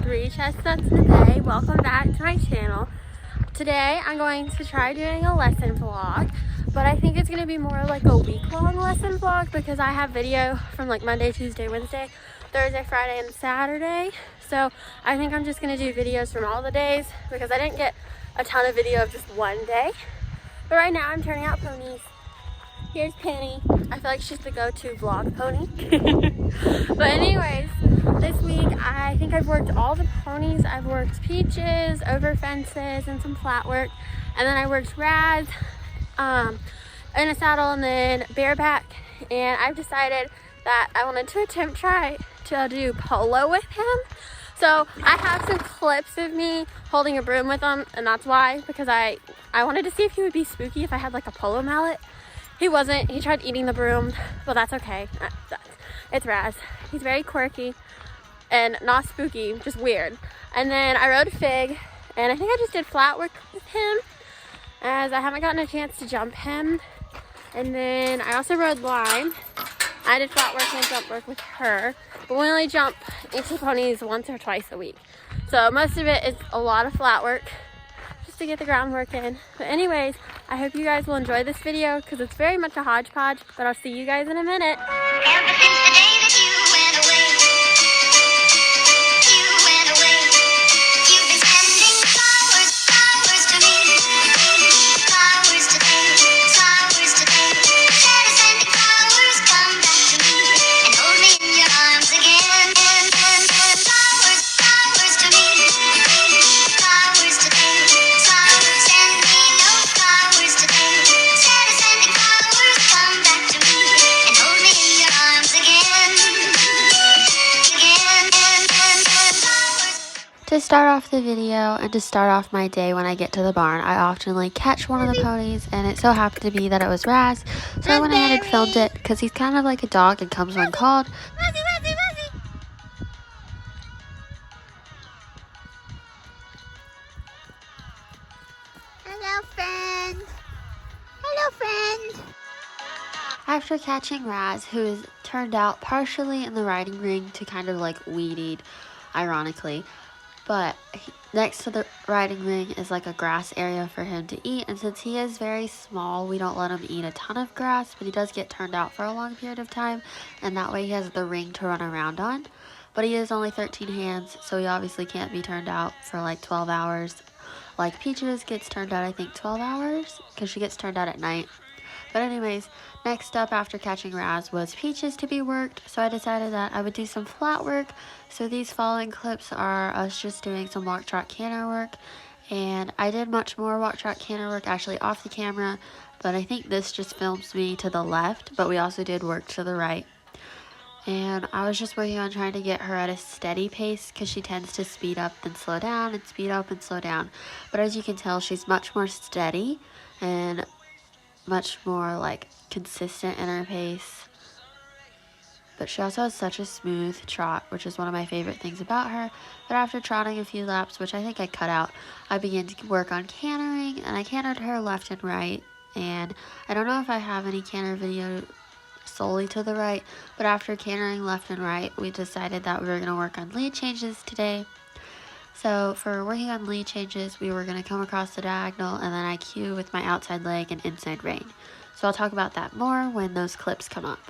3 Chestnuts in the Bay. Welcome back to my channel. Today I'm going to try doing a lesson vlog, but I think it's going to be more like a week-long lesson vlog because I have video from like Monday, Tuesday, Wednesday, Thursday, Friday, and Saturday. So I think I'm just going to do videos from all the days because I didn't get a ton of video of just one day. But right now I'm turning out ponies. Here's Penny. I feel like she's the go-to vlog pony. But anyways, this week I think I've worked all the ponies. I've worked Peaches, over fences, and some flat work. And then I worked Raz in a saddle and then bareback. And I've decided that I wanted to try to do polo with him. So I have some clips of me holding a broom with him, and that's why, because I wanted to see if he would be spooky if I had like a polo mallet. He wasn't. He tried eating the broom, but that's okay. It's Raz. He's very quirky and not spooky, just weird. And then I rode Fig, and I think I just did flat work with him as I haven't gotten a chance to jump him. And then I also rode Lime. I did flat work and jump work with her, but we only jump into ponies once or twice a week. So most of it is a lot of flat work just to get the groundwork in. But anyways, I hope you guys will enjoy this video because it's very much a hodgepodge, but I'll see you guys in a minute. Ever since the day that you went away, you've been sending flowers, flowers to me, flowers today, flowers today. Instead of sending flowers, come back to me and hold me in your arms again. Flowers, flowers to me, flowers today, flowers. Send me no flowers today. Instead of sending flowers, come back to me and hold me in your arms again. To start off the video and to start off my day when I get to the barn, I often catch one of the ponies, and it so happened to be that it was Raz, so I went ahead and filmed it because he's kind of like a dog and comes when called. Hello, friend. Hello, friend. After catching Raz, who is turned out partially in the riding ring to kind of weed-eat, ironically, but next to the riding ring is like a grass area for him to eat, and since he is very small, we don't let him eat a ton of grass, but he does get turned out for a long period of time, and that way he has the ring to run around on. But he is only 13 hands, so he obviously can't be turned out for like 12 hours. Like Peaches gets turned out, I think 12 hours, because she gets turned out at night. But anyways, next up after catching Raz was Peaches to be worked, so I decided that I would do some flat work. So these following clips are us just doing some walk, trot, canter work, and I did much more walk, trot, canter work actually off the camera, but I think this just films me to the left, but we also did work to the right. And I was just working on trying to get her at a steady pace because she tends to speed up and slow down and speed up and slow down. But as you can tell, she's much more steady and much more consistent in her pace. But she also has such a smooth trot, which is one of my favorite things about her. But after trotting a few laps, which I think I cut out, I began to work on cantering, and I cantered her left and right. And I don't know if I have any canter video solely to the right, but after cantering left and right, we decided that we were going to work on lead changes today. So for working on lead changes, we were going to come across the diagonal and then I cue with my outside leg and inside rein. So I'll talk about that more when those clips come up.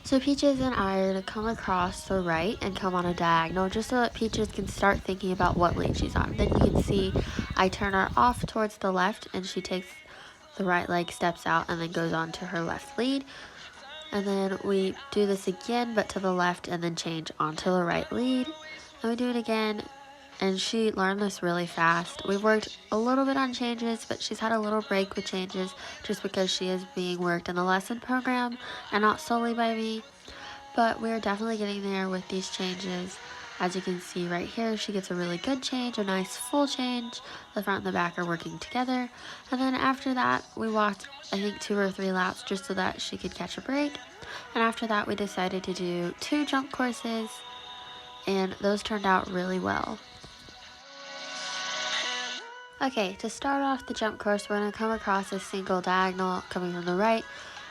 So Peaches and I are going to come across the right and come on a diagonal just so that Peaches can start thinking about what lead she's on. Then you can see I turn her off towards the left and she takes the right leg, steps out, and then goes on to her left lead. And then we do this again but to the left and then change onto the right lead. And we do it again, and she learned this really fast. We've worked a little bit on changes, but she's had a little break with changes just because she is being worked in the lesson program and not solely by me. But we're definitely getting there with these changes. As you can see right here, she gets a really good change, a nice full change. The front and the back are working together. And then after that, we walked, I think, 2 or 3 laps just so that she could catch a break. And after that, we decided to do 2 jump courses. and those turned out really well. Okay, to start off the jump course, we're going to come across a single diagonal coming from the right,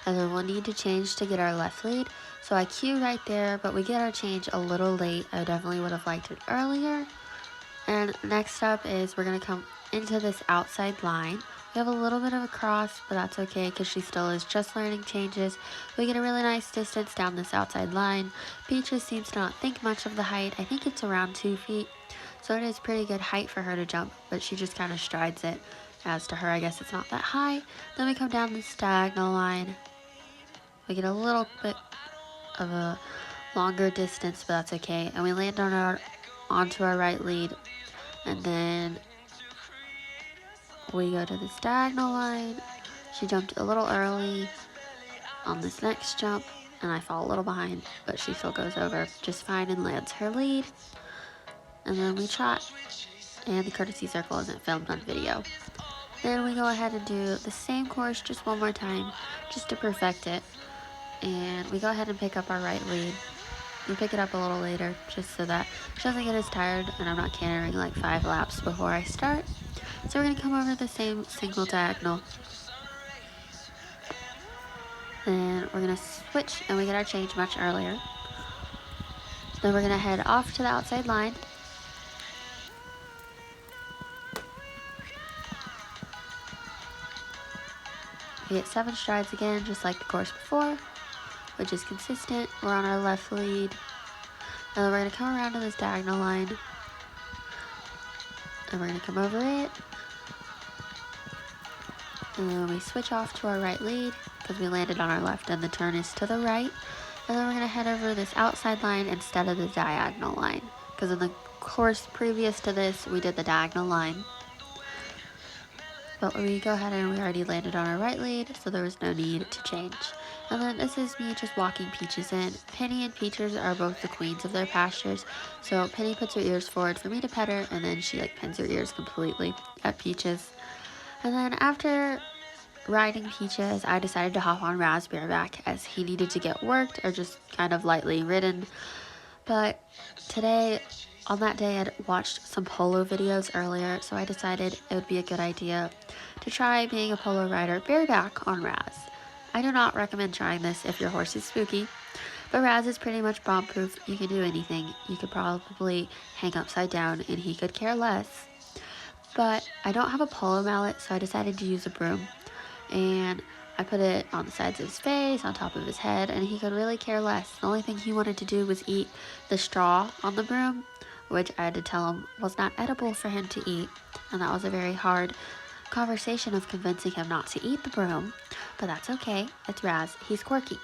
and then we'll need to change to get our left lead. So I cue right there, but we get our change a little late. I definitely would have liked it earlier. And next up is we're going to come into this outside line. We have a little bit of a cross, but that's okay because she still is just learning changes. We get a really nice distance down this outside line. Peaches seems to not think much of the height. I think it's around 2 feet. So it is pretty good height for her to jump, but she just kind of strides it. As to her, I guess it's not that high. Then we come down this diagonal line. We get a little bit of a longer distance, but that's okay. And we land onto our right lead. And then we go to this diagonal line. She jumped a little early on this next jump, and I fall a little behind, but she still goes over just fine and lands her lead. And then we trot, and the courtesy circle isn't filmed on video. Then we go ahead and do the same course just one more time, just to perfect it. And we go ahead and pick up our right lead. We pick it up a little later, just so that she doesn't get as tired and I'm not cantering like 5 laps before I start. So we're going to come over the same single diagonal. Then we're going to switch and we get our change much earlier. Then we're going to head off to the outside line. We get 7 strides again, just like the course before, which is consistent. We're on our left lead. And then we're going to come around to this diagonal line. And we're going to come over it. And then we switch off to our right lead because we landed on our left and the turn is to the right. And then we're going to head over this outside line instead of the diagonal line. Because in the course previous to this, we did the diagonal line. But we go ahead and we already landed on our right lead, so there was no need to change. And then this is me just walking Peaches in. Penny and Peaches are both the queens of their pastures. So Penny puts her ears forward for me to pet her, and then she like pins her ears completely at Peaches. And then after riding Peaches, I decided to hop on Raspberry back as he needed to get worked or just kind of lightly ridden. But today, on that day, I'd watched some polo videos earlier, so I decided it would be a good idea to try being a polo rider bareback on Raz. I do not recommend trying this if your horse is spooky, but Raz is pretty much bomb-proof. You can do anything. You could probably hang upside down and he could care less. But I don't have a polo mallet, so I decided to use a broom. And I put it on the sides of his face, on top of his head, and he could really care less. The only thing he wanted to do was eat the straw on the broom, which I had to tell him was not edible for him to eat. And that was a very hard conversation of convincing him not to eat the broom. But that's okay. It's Raz. He's quirky.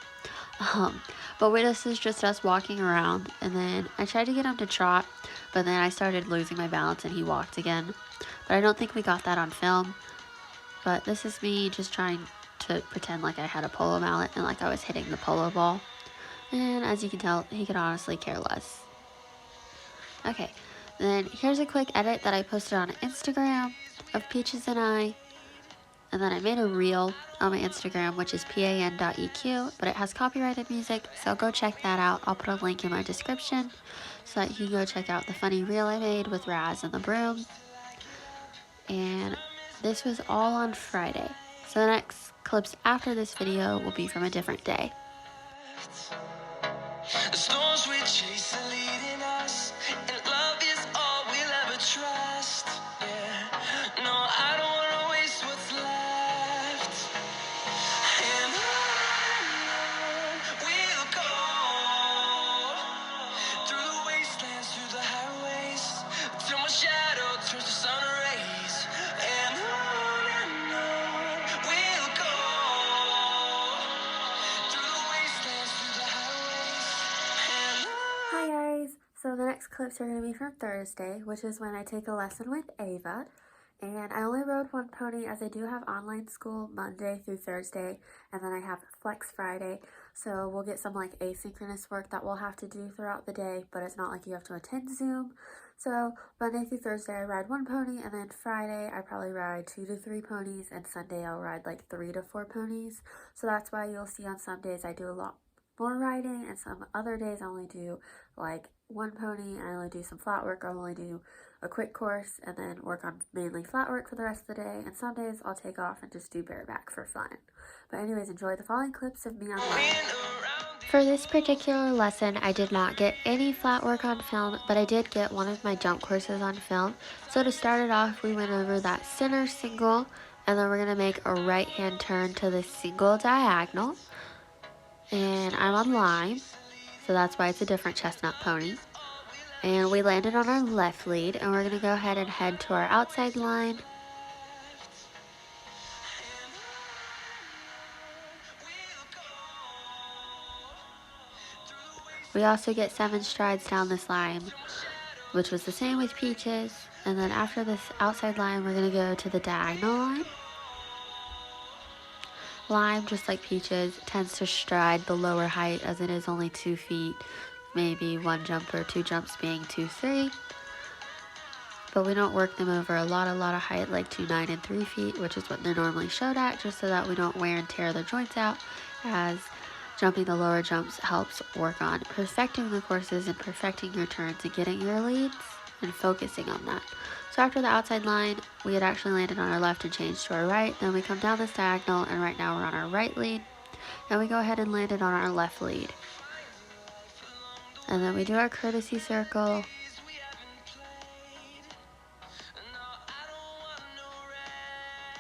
But this is just us walking around. And then I tried to get him to trot, but then I started losing my balance and he walked again. But I don't think we got that on film. But this is me just trying to pretend like I had a polo mallet and like I was hitting the polo ball. And as you can tell, he could honestly care less. Okay, then here's a quick edit that I posted on Instagram of Peaches and I. And then I made a reel on my Instagram, which is pan.eq, but it has copyrighted music, so go check that out. I'll put a link in my description so that you can go check out the funny reel I made with Raz and the broom. And this was all on Friday. So the next clips after this video will be from a different day. The storms we chase are leading us, and love is all we'll ever trust. Yeah, no, I don't wanna waste what's left. And on we'll go, through the wastelands, through the highways, till my shadow turns to sun rays. And on we'll go, through the wastelands, through the highways. Hi guys! So the next clips are going to be from Thursday, which is when I take a lesson with Ava. And I only rode one pony as I do have online school Monday through Thursday, and then I have Flex Friday. So we'll get some like asynchronous work that we'll have to do throughout the day, but it's not like you have to attend Zoom. So Monday through Thursday I ride one pony, and then Friday I probably ride 2 to 3 ponies, and Sunday I'll ride like 3 to 4 ponies. So that's why you'll see on some days I do a lot more riding, and some other days I only do like one pony and I only do some flat work, I'll only do a quick course and then work on mainly flat work for the rest of the day. And some days I'll take off and just do bareback for fun. But anyways, enjoy the following clips of me on live. For this particular lesson, I did not get any flat work on film, but I did get one of my jump courses on film. So to start it off, we went over that center single, and then we're going to make a right hand turn to the single diagonal. And I'm on lime, so that's why it's a different chestnut pony. And we landed on our left lead, and we're going to go ahead and head to our outside line. We also get 7 strides down this line, which was the same with Peaches. And then after this outside line, we're going to go to the diagonal line. Lime, just like Peaches, tends to stride the lower height as it is only 2 feet, maybe 1 jump or 2 jumps being 2-3. But we don't work them over a lot of height like 2, 9, and 3 feet, which is what they're normally showed at, just so that we don't wear and tear their joints out, as jumping the lower jumps helps work on perfecting the courses and perfecting your turns and getting your leads and focusing on that. So after the outside line, we had actually landed on our left and changed to our right. Then we come down this diagonal, and right now we're on our right lead. And we go ahead and landed on our left lead. And then we do our courtesy circle.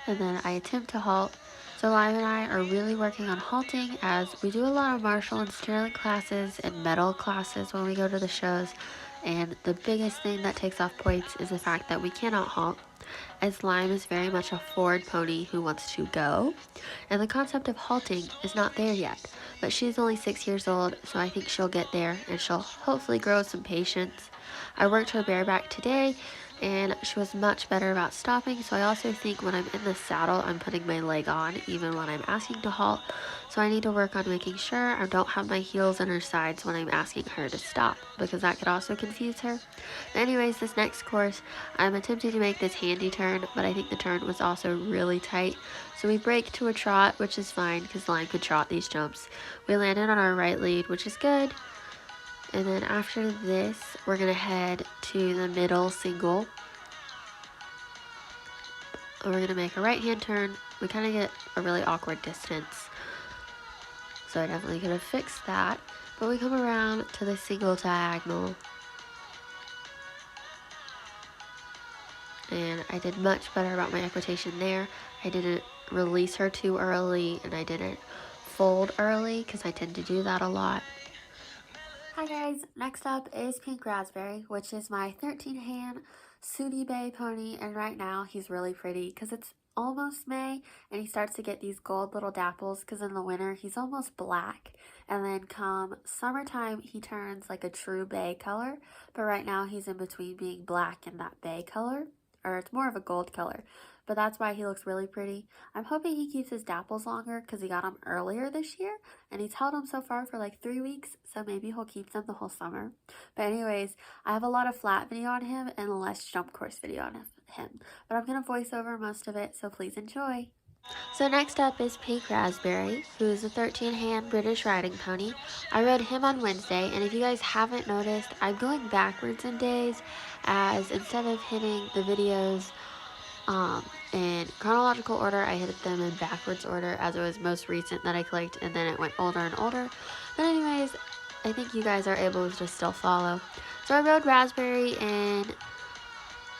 And then I attempt to halt. So Lime and I are really working on halting, as we do a lot of martial and sterling classes and metal classes when we go to the shows. And the biggest thing that takes off points is the fact that we cannot halt, as Lime is very much a forward pony who wants to go. And the concept of halting is not there yet, but she's only 6 years old, so I think she'll get there and she'll hopefully grow some patience. I worked her bareback today, and she was much better about stopping. So I also think when I'm in the saddle, I'm putting my leg on even when I'm asking to halt. So I need to work on making sure I don't have my heels in her sides when I'm asking her to stop, because that could also confuse her. Anyways, this next course, I'm attempting to make this handy turn, but I think the turn was also really tight. So we break to a trot, which is fine because Lime could trot these jumps. We landed on our right lead, which is good. And then after this, we're going to head to the middle single. We're going to make a right hand turn. We kind of get a really awkward distance, so I definitely could have fixed that. But we come around to the single diagonal. And I did much better about my equitation there. I didn't release her too early, and I didn't fold early because I tend to do that a lot. Hi guys, next up is Pink Raspberry, which is my 13-hand Sooty Bay pony, and right now he's really pretty because it's almost May and he starts to get these gold little dapples, because in the winter he's almost black, and then come summertime he turns like a true bay color, but right now he's in between being black and that bay color, or it's more of a gold color. But that's why he looks really pretty. I'm hoping he keeps his dapples longer because he got them earlier this year, and he's held them so far for like 3 weeks, so maybe he'll keep them the whole summer. But anyways, I have a lot of flat video on him and less jump course video on him, but I'm going to voice over most of it, so please enjoy. So next up is Pink Raspberry, who is a 13-hand British riding pony. I rode him on Wednesday, and if you guys haven't noticed, I'm going backwards in days, as instead of hitting the videos in chronological order, I hit them in backwards order, as it was most recent that I clicked, and then it went older and older. But anyways, I think you guys are able to just still follow. So I rode Raspberry, and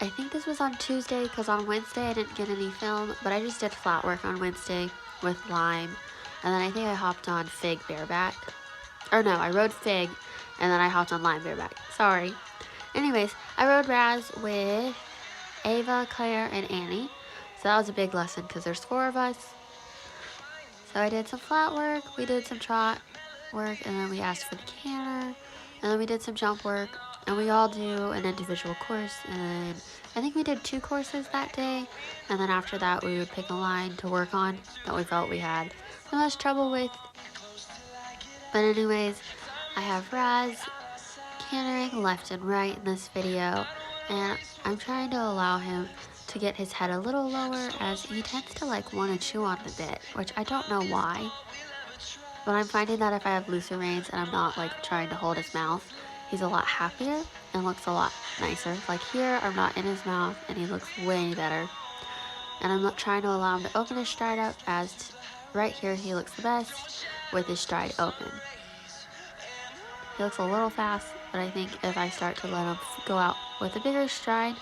I think this was on Tuesday, because on Wednesday I didn't get any film, but I just did flat work on Wednesday with Lime, and then I think I hopped on Fig bareback. Or no, I rode Fig, and then I hopped on Lime bareback. Sorry. Anyways, I rode Raz with Ava, Claire, and Annie. So that was a big lesson because there's 4 of us. So I did some flat work, we did some trot work, and then we asked for the canter, and then we did some jump work, and we all do an individual course, and then I think we did 2 courses that day, and then after that we would pick a line to work on that we felt we had the most trouble with. But anyways, I have Raz cantering left and right in this video, and I'm trying to allow him to get his head a little lower, as he tends to like want to chew on the bit, which I don't know why, but I'm finding that if I have looser reins and I'm not like trying to hold his mouth, he's a lot happier and looks a lot nicer. Like here, I'm not in his mouth and he looks way better. And I'm not trying to allow him to open his stride up, as right here he looks the best with his stride open. He looks a little fast, but I think if I start to let him go out with a bigger stride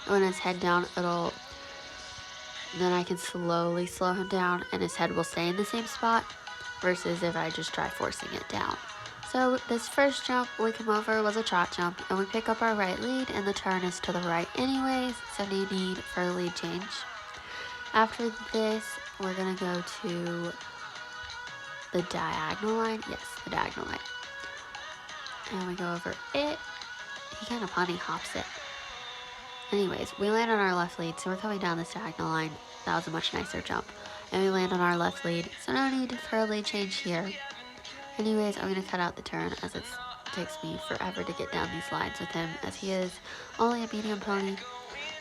and when his head down, then I can slowly slow him down and his head will stay in the same spot versus if I just try forcing it down. So this first jump we come over was a trot jump, and we pick up our right lead and the turn is to the right anyways, so no need for a lead change. After this, we're gonna go to the diagonal line. Yes, the diagonal line. And we go over it. He kind of bunny hops it. Anyways, we land on our left lead, so we're coming down this diagonal line. That was a much nicer jump. And we land on our left lead, so no need for a lead change here. Anyways, I'm gonna cut out the turn as it takes me forever to get down these lines with him, as he is only a medium pony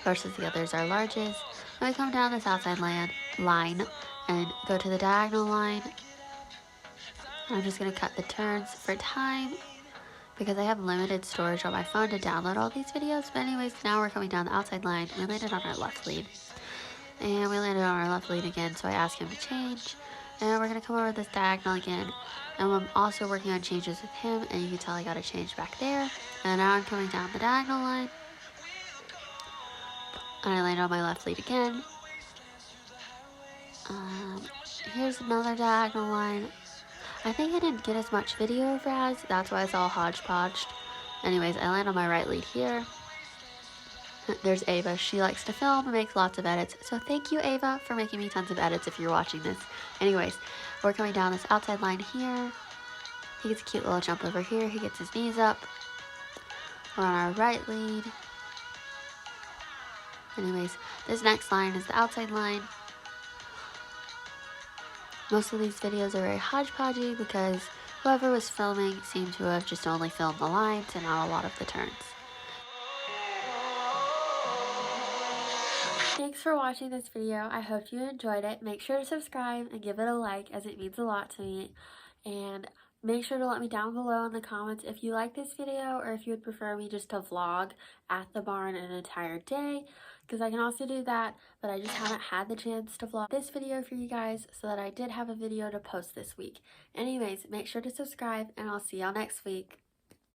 versus the others are larges. And we come down this outside line and go to the diagonal line. And I'm just gonna cut the turns for time because I have limited storage on my phone to download all these videos. But anyways, now we're coming down the outside line. We landed on our left lead. And we landed on our left lead again, so I asked him to change. And we're gonna come over this diagonal again. And I'm also working on changes with him, and you can tell I got a change back there. And now I'm coming down the diagonal line. And I land on my left lead again. Here's another diagonal line. I think I didn't get as much video of Raz, that's why it's all hodgepodged. Anyways, I land on my right lead here. There's Ava. She likes to film and makes lots of edits. So thank you, Ava, for making me tons of edits if you're watching this. Anyways, we're coming down this outside line here. He gets a cute little jump over here. He gets his knees up. We're on our right lead. Anyways, this next line is the outside line. Most of these videos are very hodgepodgey because whoever was filming seemed to have just only filmed the lines and not a lot of the turns. Thanks for watching this video. I hope you enjoyed it. Make sure to subscribe and give it a like, as it means a lot to me. And make sure to let me down below in the comments if you like this video or if you would prefer me just to vlog at the barn an entire day, because I can also do that, but I just haven't had the chance to vlog this video for you guys, so that I did have a video to post this week. Anyways, make sure to subscribe and I'll see y'all next week.